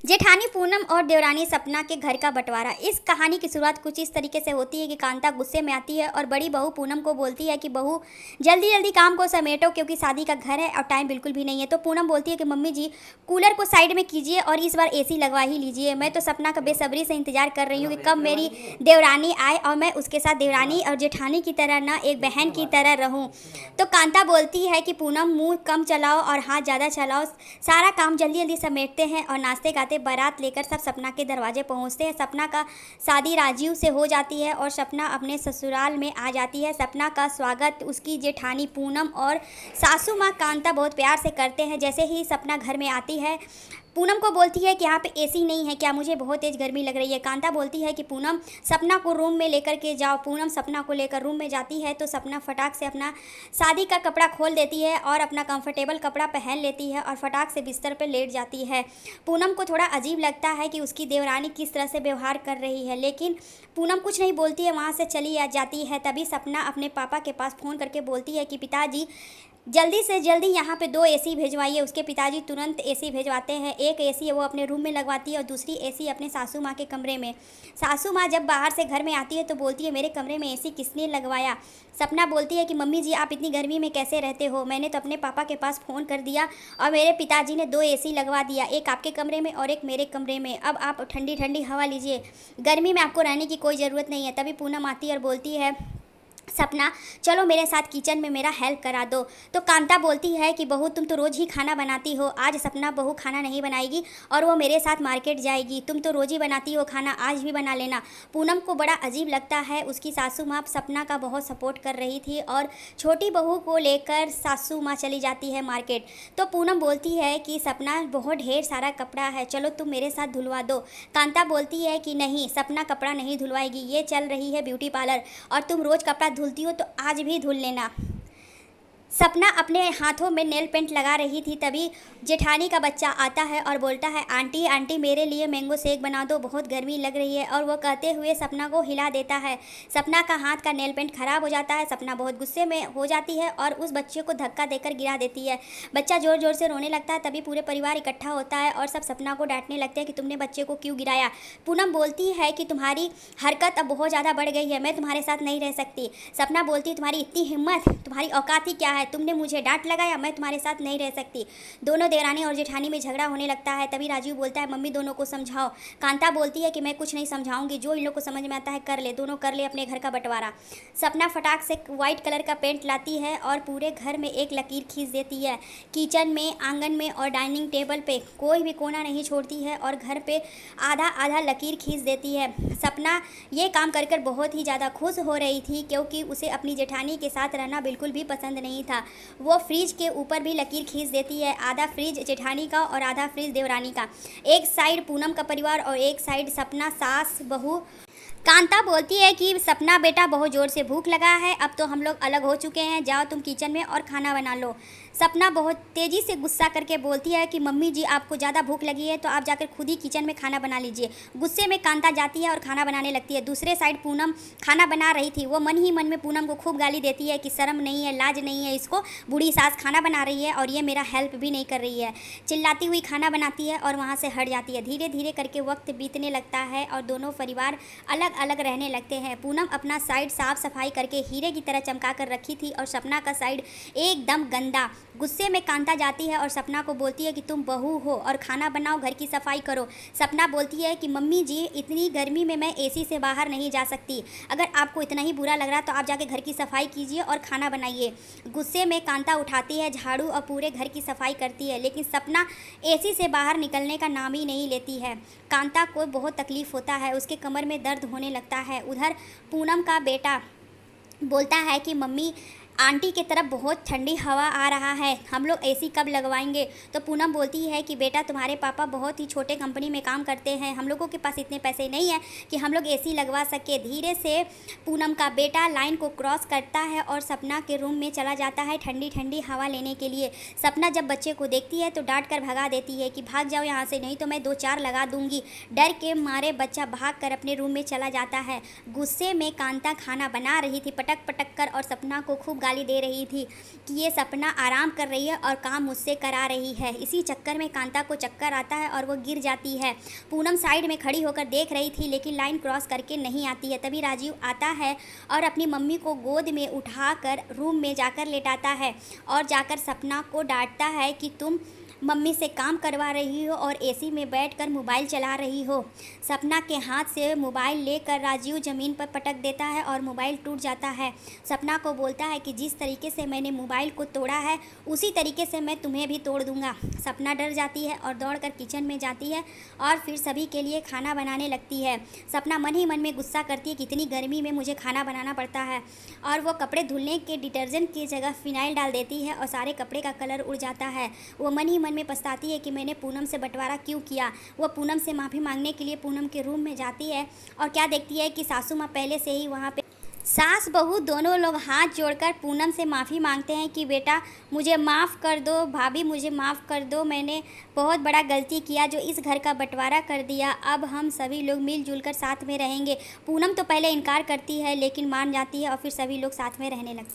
जेठानी पूनम और देवरानी सपना के घर का बंटवारा। इस कहानी की शुरुआत कुछ इस तरीके से होती है कि कांता गुस्से में आती है और बड़ी बहू पूनम को बोलती है कि बहू जल्दी जल्दी काम को समेटो क्योंकि शादी का घर है और टाइम बिल्कुल भी नहीं है। तो पूनम बोलती है कि मम्मी जी कूलर को साइड में कीजिए और इस बार एसी लगवा ही लीजिए। मैं तो सपना का बेसब्री से इंतजार कर रही हूँ कि कब मेरी देवरानी आए और मैं उसके साथ देवरानी और जेठानी की तरह ना एक बहन की तरह रहूँ। तो कांता बोलती है कि पूनम मुँह कम चलाओ और हाथ ज़्यादा चलाओ। सारा काम जल्दी जल्दी समेटते हैं और नाचते गाते बारात लेकर सब सपना के दरवाजे पहुंचते हैं। सपना का शादी राजीव से हो जाती है और सपना अपने ससुराल में आ जाती है। सपना का स्वागत उसकी जेठानी पूनम और सासू माँ कांता बहुत प्यार से करते हैं। जैसे ही सपना घर में आती है पूनम को बोलती है कि यहाँ पे एसी नहीं है क्या, मुझे बहुत तेज़ गर्मी लग रही है। कांता बोलती है कि पूनम सपना को रूम में लेकर के जाओ। पूनम सपना को लेकर रूम में जाती है तो सपना फटाक से अपना शादी का कपड़ा खोल देती है और अपना कंफर्टेबल कपड़ा पहन लेती है और फटाक से बिस्तर पर लेट जाती है। पूनम को थोड़ा अजीब लगता है कि उसकी देवरानी किस तरह से व्यवहार कर रही है, लेकिन पूनम कुछ नहीं बोलती है, वहाँ से चली जाती है। तभी सपना अपने पापा के पास फ़ोन करके बोलती है कि पिताजी जल्दी से जल्दी यहाँ पे 2 एसी भेजवाइए। उसके पिताजी तुरंत एसी भेजवाते हैं। एक एसी वो अपने रूम में लगवाती है और दूसरी एसी अपने सासू माँ के कमरे में। सासू माँ जब बाहर से घर में आती है तो बोलती है मेरे कमरे में एसी किसने लगवाया। सपना बोलती है कि मम्मी जी आप इतनी गर्मी में कैसे रहते हो, मैंने तो अपने पापा के पास फ़ोन कर दिया और मेरे पिताजी ने 2 एसी लगवा दिया, एक आपके कमरे में और एक मेरे कमरे में। अब आप ठंडी ठंडी हवा लीजिए, गर्मी में आपको रहने की कोई ज़रूरत नहीं है। तभी पूनम आती है और बोलती है सपना चलो मेरे साथ किचन में मेरा हेल्प करा दो। तो कांता बोलती है कि बहू तुम तो रोज़ ही खाना बनाती हो, आज सपना बहू खाना नहीं बनाएगी और वो मेरे साथ मार्केट जाएगी। तुम तो रोज़ ही बनाती हो खाना, आज भी बना लेना। पूनम को बड़ा अजीब लगता है, उसकी सासू माँ सपना का बहुत सपोर्ट कर रही थी और छोटी बहू को लेकर सासू माँ चली जाती है मार्केट। तो पूनम बोलती है कि सपना बहुत ढेर सारा कपड़ा है, चलो तुम मेरे साथ धुलवा दो। कांता बोलती है कि नहीं सपना कपड़ा नहीं धुलवाएगी, ये चल रही है ब्यूटी पार्लर और तुम रोज़ कपड़ा धुलती हो तो आज भी धुल लेना। सपना अपने हाथों में नेल पेंट लगा रही थी, तभी जेठानी का बच्चा आता है और बोलता है आंटी आंटी मेरे लिए मैंगो शेक बना दो, बहुत गर्मी लग रही है। और वो कहते हुए सपना को हिला देता है। सपना का हाथ का नेल पेंट खराब हो जाता है। सपना बहुत गुस्से में हो जाती है और उस बच्चे को धक्का देकर गिरा देती है। बच्चा ज़ोर ज़ोर से रोने लगता है। तभी पूरे परिवार इकट्ठा होता है और सब सपना को डांटने लगते हैं कि तुमने बच्चे को क्यों गिराया। पूनम बोलती है कि तुम्हारी हरकत अब बहुत ज़्यादा बढ़ गई है, मैं तुम्हारे साथ नहीं रह सकती। सपना बोलती है तुम्हारी इतनी हिम्मत, तुम्हारी औकात ही क्या है, तुमने मुझे डांट लगाया, मैं तुम्हारे साथ नहीं रह सकती। दोनों देवरानी और जेठानी में झगड़ा होने लगता है। तभी राजीव बोलता है मम्मी दोनों को समझाओ। कांता बोलती है कि मैं कुछ नहीं समझाऊंगी, जो इन लोग को समझ में आता है कर ले, दोनों कर ले अपने घर का बंटवारा। सपना फटाक से व्हाइट कलर का पेंट लाती है और पूरे घर में एक लकीर खींच देती है। किचन में, आंगन में और डाइनिंग टेबल पे कोई भी कोना नहीं छोड़ती है और घर पे आधा आधा लकीर खींच देती है। सपना ये काम कर कर बहुत ही ज़्यादा खुश हो रही थी क्योंकि उसे अपनी जेठानी के साथ रहना बिल्कुल भी पसंद नहीं था। वो फ्रिज के ऊपर भी लकीर खींच देती है, आधा फ्रिज जेठानी का और आधा फ्रिज देवरानी का। एक साइड पूनम का परिवार और एक साइड सपना सास बहू। कांता बोलती है कि सपना बेटा बहुत ज़ोर से भूख लगा है, अब तो हम लोग अलग हो चुके हैं, जाओ तुम किचन में और खाना बना लो। सपना बहुत तेज़ी से गुस्सा करके बोलती है कि मम्मी जी आपको ज़्यादा भूख लगी है तो आप जाकर खुद ही किचन में खाना बना लीजिए। गुस्से में कांता जाती है और खाना बनाने लगती है। दूसरे साइड पूनम खाना बना रही थी, वो मन ही मन में पूनम को खूब गाली देती है कि शर्म नहीं है, लाज नहीं है इसको, बूढ़ी सास खाना बना रही है और ये मेरा हेल्प भी नहीं कर रही है। चिल्लाती हुई खाना बनाती है और वहाँ से हट जाती है। धीरे धीरे करके वक्त बीतने लगता है और दोनों परिवार अलग अलग रहने लगते हैं। पूनम अपना साइड साफ सफाई करके हीरे की तरह चमका कर रखी थी और सपना का साइड एकदम गंदा। गुस्से में कांता जाती है और सपना को बोलती है कि तुम बहू हो और खाना बनाओ, घर की सफाई करो। सपना बोलती है कि मम्मी जी इतनी गर्मी में मैं एसी से बाहर नहीं जा सकती, अगर आपको इतना ही बुरा लग रहा तो आप जाके घर की सफाई कीजिए और खाना बनाइए। गुस्से में कांता उठाती है झाड़ू और पूरे घर की सफाई करती है, लेकिन सपना एसी से बाहर निकलने का नाम ही नहीं लेती है। कांता को बहुत तकलीफ़ होता है, उसके कमर में दर्द होने लगता है। उधर पूनम का बेटा बोलता है कि मम्मी आंटी की तरफ बहुत ठंडी हवा आ रहा है, हम लोग एसी कब लगवाएंगे। तो पूनम बोलती है कि बेटा तुम्हारे पापा बहुत ही छोटे कंपनी में काम करते हैं, हम लोगों के पास इतने पैसे नहीं है कि हम लोग एसी लगवा सके। धीरे से पूनम का बेटा लाइन को क्रॉस करता है और सपना के रूम में चला जाता है ठंडी ठंडी हवा लेने के लिए। सपना जब बच्चे को देखती है तो डांट कर भगा देती है कि भाग जाओ यहाँ से, नहीं तो मैं 2-4 लगा दूंगी। डर के मारे बच्चा भाग कर अपने रूम में चला जाता है। गुस्से में कांता खाना बना रही थी पटक पटक कर और सपना को खूब गाली दे रही थी कि ये सपना आराम कर रही है और काम मुझसे करा रही है। इसी चक्कर में कांता को चक्कर आता है और वो गिर जाती है। पूनम साइड में खड़ी होकर देख रही थी लेकिन लाइन क्रॉस करके नहीं आती है। तभी राजीव आता है और अपनी मम्मी को गोद में उठाकर रूम में जाकर लेटाता है और जाकर सपना को डांटता है कि तुम मम्मी से काम करवा रही हो और एसी में बैठकर मोबाइल चला रही हो। सपना के हाथ से मोबाइल लेकर राजीव ज़मीन पर पटक देता है और मोबाइल टूट जाता है। सपना को बोलता है कि जिस तरीके से मैंने मोबाइल को तोड़ा है उसी तरीके से मैं तुम्हें भी तोड़ दूंगा। सपना डर जाती है और दौड़कर किचन में जाती है और फिर सभी के लिए खाना बनाने लगती है। सपना मन ही मन में गुस्सा करती है कि इतनी गर्मी में मुझे खाना बनाना पड़ता है, और वो कपड़े धुलने के डिटर्जेंट की जगह फिनाइल डाल देती है और सारे कपड़े का कलर उड़ जाता है। वो मन ही मन में पछताती है कि मैंने पूनम से बंटवारा क्यों किया। वो पूनम से माफ़ी मांगने के लिए पूनम के रूम में जाती है और क्या देखती है कि सासू माँ पहले से ही वहाँ पे। सास बहू दोनों लोग हाथ जोड़कर पूनम से माफ़ी मांगते हैं कि बेटा मुझे माफ़ कर दो, भाभी मुझे माफ़ कर दो, मैंने बहुत बड़ा गलती किया जो इस घर का बंटवारा कर दिया। अब हम सभी लोग मिलजुल कर साथ में रहेंगे। पूनम तो पहले इनकार करती है लेकिन मान जाती है और फिर सभी लोग साथ में रहने लगते हैं।